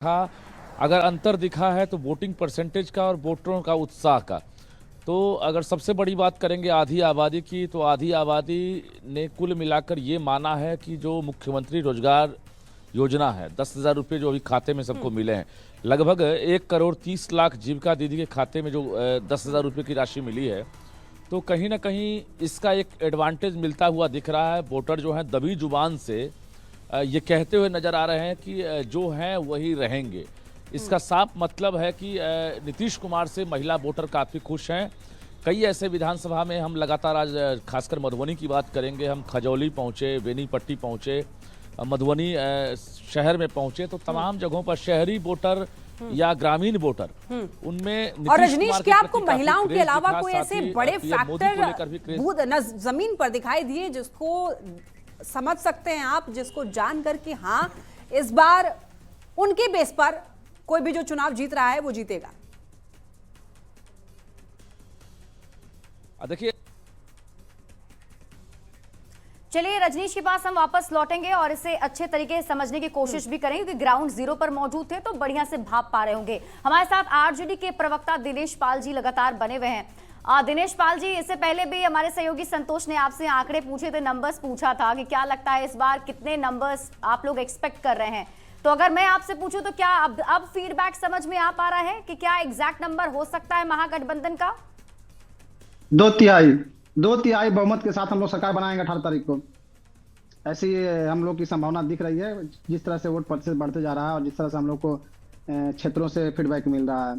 था, अगर अंतर दिखा है तो वोटिंग परसेंटेज का और वोटरों का उत्साह का। तो अगर सबसे बड़ी बात करेंगे आधी आबादी की, तो आधी आबादी ने कुल मिलाकर ये माना है कि जो मुख्यमंत्री रोजगार योजना है, 10,000 रुपये जो अभी खाते में सबको मिले हैं, लगभग 1,30,00,000 जीविका दीदी के खाते में जो 10,000 रुपये की राशि मिली है, तो कहीं ना कहीं इसका एक एडवांटेज मिलता हुआ दिख रहा है। वोटर जो हैं दबी जुबान से ये कहते हुए नजर आ रहे हैं कि जो हैं वही रहेंगे। इसका साफ मतलब है कि नीतीश कुमार से महिला वोटर काफ़ी खुश हैं। कई ऐसे विधानसभा में हम लगातार आज खासकर मधुबनी की बात करेंगे, हम खजौली पहुंचे, बेनीपट्टी पहुंचे, मधुबनी शहर में पहुंचे, तो तमाम जगहों पर शहरी वोटर या ग्रामीण वोटर उनमें और रजनीश, क्या आपको महिलाओं के अलावा कोई ऐसे बड़े फैक्टर जमीन पर दिखाई दिए जिसको समझ सकते हैं आप, जिसको जानकर कि हाँ इस बार उनके बेस पर कोई भी जो चुनाव जीत रहा है वो जीतेगा? देखिए, चलिए रजनीश के पास हम वापस लौटेंगे और इसे अच्छे तरीके से समझने की कोशिश भी करेंगे, क्योंकि ग्राउंड जीरो पर मौजूद थे तो बढ़िया से भाप पा रहे होंगे। हमारे साथ आरजेडी के प्रवक्ता दिनेश पाल जी लगातार बने हुए हैं। दिनेश पाल जी, इससे पहले भी हमारे सहयोगी संतोष ने आपसे आंकड़े पूछे थे, नंबर्स पूछा था कि क्या लगता है इस बार कितने नंबर्स आप लोग एक्सपेक्ट कर रहे हैं। तो अगर मैं आपसे पूछूं तो क्या अब फीडबैक समझ में आ पा रहा है कि क्या एग्जैक्ट नंबर हो सकता है महागठबंधन का? 2/3 बहुमत के साथ हम लोग सरकार बनाएंगे 18 तारीख को। ऐसी हम लोग की संभावना दिख रही है, जिस तरह से वोट प्रतिशत बढ़ते जा रहा है और जिस तरह से हम लोग को क्षेत्रों से फीडबैक मिल रहा है।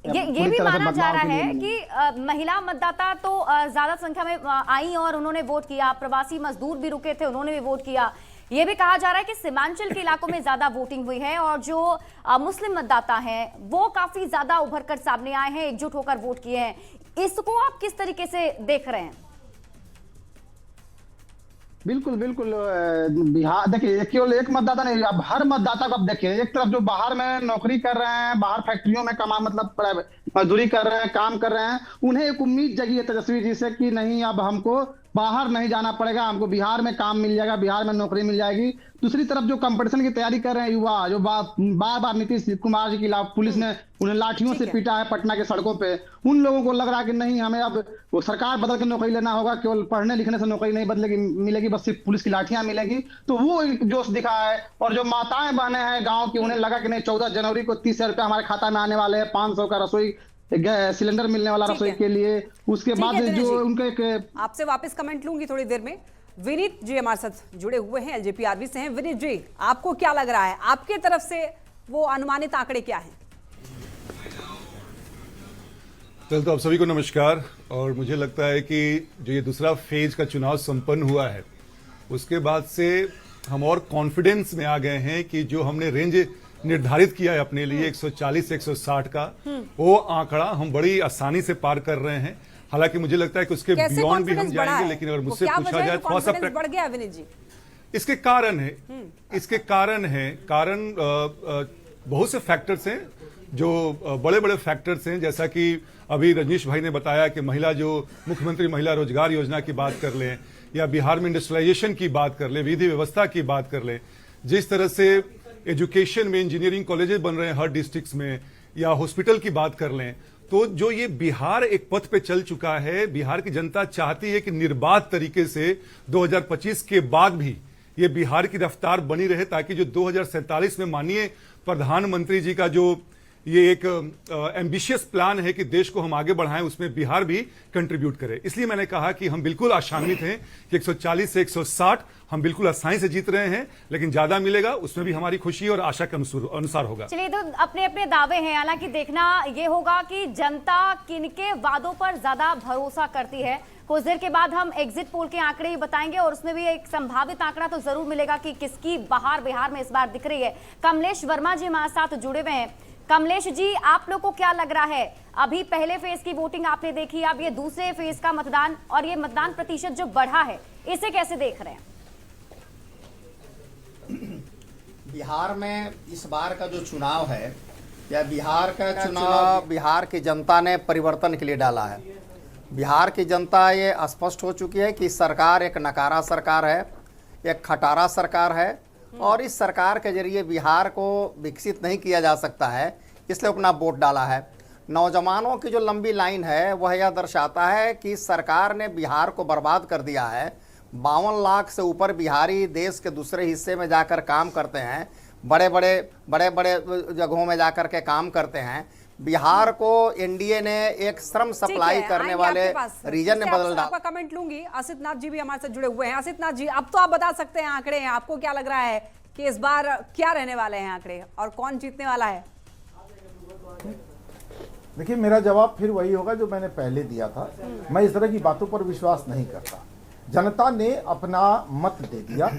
ये भी माना जा रहा है कि महिला मतदाता तो ज्यादा संख्या में आई और उन्होंने वोट किया, प्रवासी मजदूर भी रुके थे, उन्होंने भी वोट किया। ये भी कहा जा रहा है कि सीमांचल के इलाकों में ज्यादा वोटिंग हुई है और जो मुस्लिम मतदाता हैं वो काफी ज्यादा उभर कर सामने आए हैं, एकजुट होकर वोट किए हैं। इसको आप किस तरीके से देख रहे हैं? बिल्कुल बिल्कुल। बिहार देखिए, केवल एक मतदाता नहीं, अब हर मतदाता को अब देखिए, एक तरफ जो बाहर में नौकरी कर रहे हैं, बाहर फैक्ट्रियों में कमा मतलब मजदूरी कर रहे हैं, काम कर रहे हैं, उन्हें एक उम्मीद जगी है तेजस्वी जी से कि नहीं अब हमको बाहर नहीं जाना पड़ेगा, हमको बिहार में काम मिल जाएगा, बिहार में नौकरी मिल जाएगी। दूसरी तरफ जो कंपटीशन की तैयारी कर रहे हैं युवा, जो बार बार नीतीश कुमार जी के खिलाफ पुलिस ने उन्हें लाठियों से पीटा है पटना के सड़कों पे, उन लोगों को लग रहा है कि नहीं हमें अब वो सरकार बदल के नौकरी लेना होगा, केवल पढ़ने लिखने से नौकरी नहीं बदलेगी मिलेगी, बस सिर्फ पुलिस की लाठियां मिलेगी। तो वो जोश दिखा है। और जो माताएं बहनें हैं गाँव की, उन्हें लगा कि नहीं 14 जनवरी को 30,000 रुपये हमारे खाता में आने वाले हैं, 500 का रसोई सिलेंडर मिलने वाला रसोई के लिए। उसके बाद जो उनके आपसे वापस कमेंट लूंगी थोड़ी देर में। विनीत जी हमारे साथ जुड़े हुए हैं, एलजेपीआरबी से हैं। विनीत जी, आपको क्या लग रहा है, आपके तरफ से वो अनुमानित आंकड़े क्या हैं? तो आप सभी को नमस्कार। और मुझे लगता है कि जो ये दूसरा फेज का चुनाव संपन्न हुआ है, उसके बाद से हम और कॉन्फिडेंस में आ गए हैं कि जो हमने रेंज निर्धारित किया है अपने लिए 140 से 160 का, वो आंकड़ा हम बड़ी आसानी से पार कर रहे हैं। हालांकि मुझे लगता है कि उसके बियॉन्ड भी हम जाएंगे, लेकिन अगर मुझसे पूछा जाए थोड़ा सा बढ़ गया विनीत जी, इसके कारण बहुत से फैक्टर्स हैं, जो बड़े बड़े फैक्टर्स हैं। जैसा कि अभी रजनीश भाई ने बताया कि महिला जो मुख्यमंत्री महिला रोजगार योजना की बात कर लें, या बिहार में इंडस्ट्रियलाइजेशन की बात कर लें, विधि व्यवस्था की बात कर लें, जिस तरह से एजुकेशन में इंजीनियरिंग कॉलेजेस बन रहे हैं हर डिस्ट्रिक्ट्स में, या हॉस्पिटल की बात कर लें, तो जो ये बिहार एक पथ पे चल चुका है, बिहार की जनता चाहती है कि निर्बाध तरीके से 2025 के बाद भी ये बिहार की रफ्तार बनी रहे, ताकि जो 2047 में माननीय प्रधानमंत्री जी का जो ये एक एम्बिशियस प्लान है कि देश को हम आगे बढ़ाएं, उसमें बिहार भी कंट्रीब्यूट करे। इसलिए मैंने कहा कि हम बिल्कुल आशान्वित हैं कि 140 से 160 हम बिल्कुल आसानी से जीत रहे हैं, लेकिन ज्यादा मिलेगा उसमें भी हमारी खुशी और आशा के अनुसार होगा। चलिए, तो अपने अपने दावे हैं, हालांकि देखना ये होगा कि जनता किनके वादों पर ज्यादा भरोसा करती है। कुछ देर के बाद हम एग्जिट पोल के आंकड़े ही बताएंगे और उसमें भी एक संभावित आंकड़ा तो जरूर मिलेगा कि किसकी बहार बिहार में इस बार दिख रही है। कमलेश वर्मा जी हमारे साथ जुड़े हुए हैं। कमलेश जी, आप लोग को क्या लग रहा है, अभी पहले फेज की वोटिंग आपने देखी, अब ये दूसरे फेज का मतदान और ये मतदान प्रतिशत जो बढ़ा है, इसे कैसे देख रहे हैं? बिहार में इस बार का जो चुनाव है, या बिहार का चुनाव बिहार की जनता ने परिवर्तन के लिए डाला है। बिहार की जनता ये स्पष्ट हो चुकी है कि सरकार एक नकारा सरकार है, एक खटारा सरकार है और इस सरकार के जरिए बिहार को विकसित नहीं किया जा सकता है, इसलिए अपना वोट डाला है। नौजवानों की जो लंबी लाइन है वह यह दर्शाता है कि सरकार ने बिहार को बर्बाद कर दिया है। 52 लाख से ऊपर बिहारी देश के दूसरे हिस्से में जाकर काम करते हैं, बड़े बड़े जगहों में जाकर के काम करते हैं। बिहार को एनडीए ने एक श्रम सप्लाई करने वाले रीजन ने बदल डाला। आपका कमेंट लूंगी। असित नाथ जी भी हमारे साथ जुड़े हुए हैं। असित नाथ जी, अब तो आप बता सकते हैं आंकड़े, आपको क्या लग रहा है कि इस बार क्या रहने वाले हैं आंकड़े और कौन जीतने वाला है? देखिए, मेरा जवाब फिर वही होगा जो मैंने पहले दिया था। मैं इस तरह की बातों पर विश्वास नहीं करता। जनता ने अपना मत दे दिया,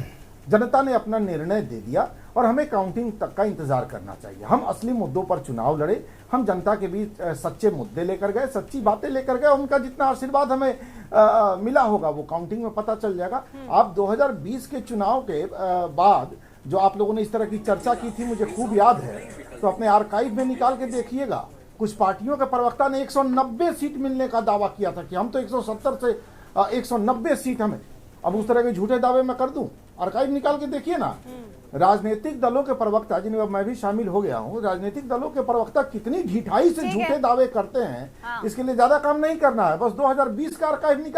जनता ने अपना निर्णय दे दिया और हमें काउंटिंग तक का इंतजार करना चाहिए। हम असली मुद्दों पर चुनाव लड़े, हम जनता के बीच सच्चे मुद्दे लेकर गए, सच्ची बातें लेकर गए। उनका जितना आशीर्वाद हमें मिला होगा वो काउंटिंग में पता चल जाएगा। आप 2020 के चुनाव के बाद जो आप लोगों ने इस तरह की चर्चा की थी, मुझे खूब याद है, तो अपने आर्काइव में निकाल के देखिएगा। कुछ पार्टियों के प्रवक्ता ने 190 सीट मिलने का दावा किया था कि हम तो 170 से 190 सीट हमें। अब उस तरह के झूठे दावे मैं कर दूं? आर्काइव निकाल के देखिए ना। राजनीतिक दलों के प्रवक्ता, जिनमें मैं भी शामिल हो गया हूं, राजनीतिक दलों के प्रवक्ता कितनी ढिठाई से झूठे दावे करते हैं, इसके लिए ज्यादा काम नहीं करना है, बस 2020 का आर्काइव निकाल